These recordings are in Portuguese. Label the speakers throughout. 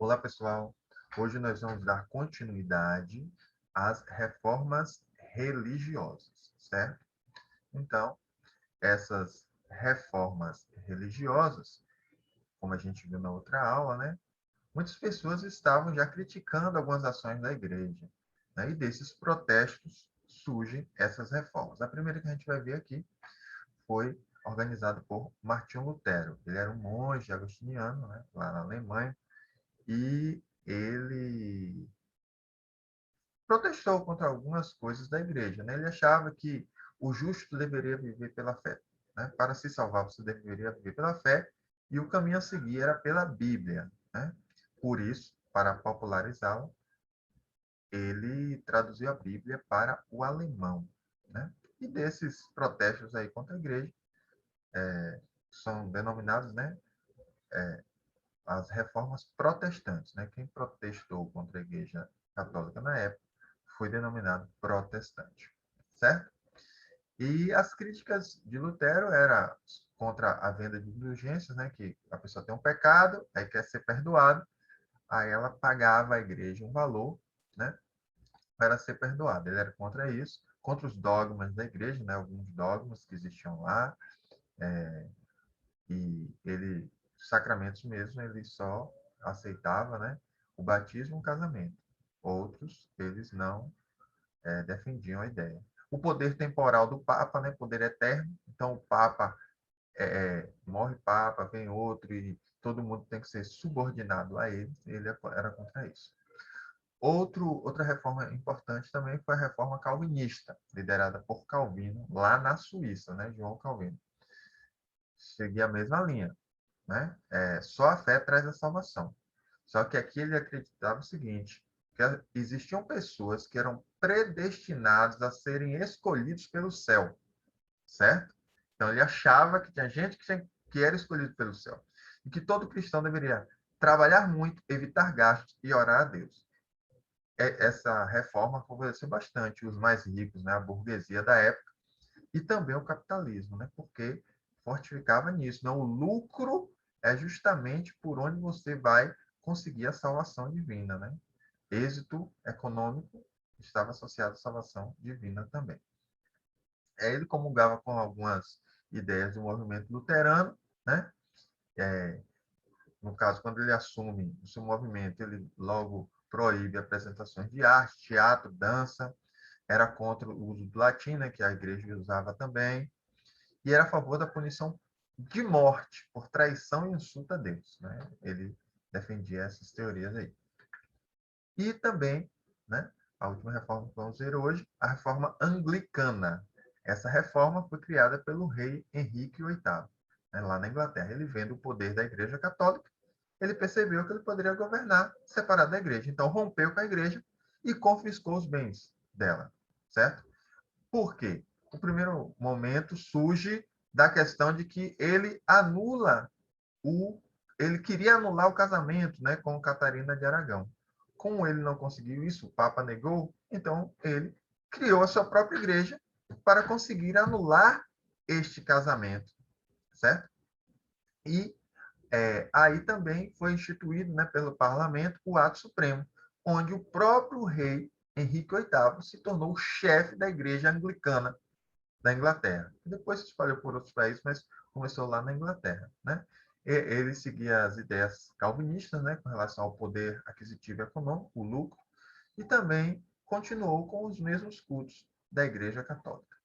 Speaker 1: Olá, pessoal. Hoje nós vamos dar continuidade às reformas religiosas, certo? Então, essas reformas religiosas, como a gente viu na outra aula, né? Muitas pessoas estavam já criticando algumas ações da igreja, né? E desses protestos surgem essas reformas. A primeira que a gente vai ver aqui foi organizada por Martinho Lutero. Ele era um monge agostiniano, né? Lá na Alemanha, e ele protestou contra algumas coisas da igreja, né? Ele achava que o justo deveria viver pela fé, né? Para se salvar, você deveria viver pela fé, e o caminho a seguir era pela Bíblia, né? Por isso, para popularizá-la, ele traduziu a Bíblia para o alemão, né? E desses protestos aí contra a igreja, são denominados, né, as reformas protestantes, né? Quem protestou contra a igreja católica na época foi denominado protestante, certo? E as críticas de Lutero eram contra a venda de indulgências, né, que a pessoa tem um pecado, aí quer ser perdoado, aí ela pagava à igreja um valor, né, para ser perdoada. Ele era contra isso, contra os dogmas da igreja, né, alguns dogmas que existiam lá, e ele, sacramentos mesmo, ele só aceitava, né, o batismo e o casamento. Outros, eles não defendiam a ideia. O poder temporal do Papa, né, poder eterno, então o Papa morre Papa, vem outro, e todo mundo tem que ser subordinado a ele, ele era contra isso. Outra reforma importante também foi a reforma calvinista, liderada por Calvino, lá na Suíça, né, João Calvino. Seguia a mesma linha, né? Só a fé traz a salvação. Só que aqui ele acreditava o seguinte, que existiam pessoas que eram predestinadas a serem escolhidos pelo céu, certo? Então ele achava que tinha gente que era escolhido pelo céu e que todo cristão deveria trabalhar muito, evitar gastos e orar a Deus. Essa reforma favoreceu bastante os mais ricos, né, a burguesia da época, e também o capitalismo, né, porque fortificava nisso. Não? O lucro é justamente por onde você vai conseguir a salvação divina. Né? Êxito econômico estava associado à salvação divina também. Ele comungava com algumas ideias do movimento luterano, né? No caso, quando ele assume o seu movimento, ele logo proíbe apresentações de arte, teatro, dança, era contra o uso do latim, né, que a igreja usava também, e era a favor da punição de morte por traição e insulto a Deus. Né? Ele defendia essas teorias aí. E também, né, a última reforma que vamos ver hoje, a reforma anglicana. Essa reforma foi criada pelo rei Henrique VIII, né, lá na Inglaterra. Ele vendo o poder da Igreja Católica, ele percebeu que ele poderia governar separado da Igreja. Então, rompeu com a Igreja e confiscou os bens dela, certo? Por quê? O primeiro momento surge da questão de que ele anula ele queria anular o casamento, né, com Catarina de Aragão. Como ele não conseguiu isso, o Papa negou, então ele criou a sua própria igreja para conseguir anular este casamento, certo? E aí também foi instituído, né, pelo parlamento o ato supremo, onde o próprio rei Henrique VIII se tornou o chefe da igreja anglicana da Inglaterra. Depois se espalhou por outros países, mas começou lá na Inglaterra. Né? Ele seguia as ideias calvinistas, né, com relação ao poder aquisitivo e econômico, o lucro, e também continuou com os mesmos cultos da Igreja Católica.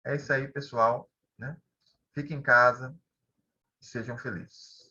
Speaker 1: É isso aí, pessoal. Né? Fiquem em casa e sejam felizes.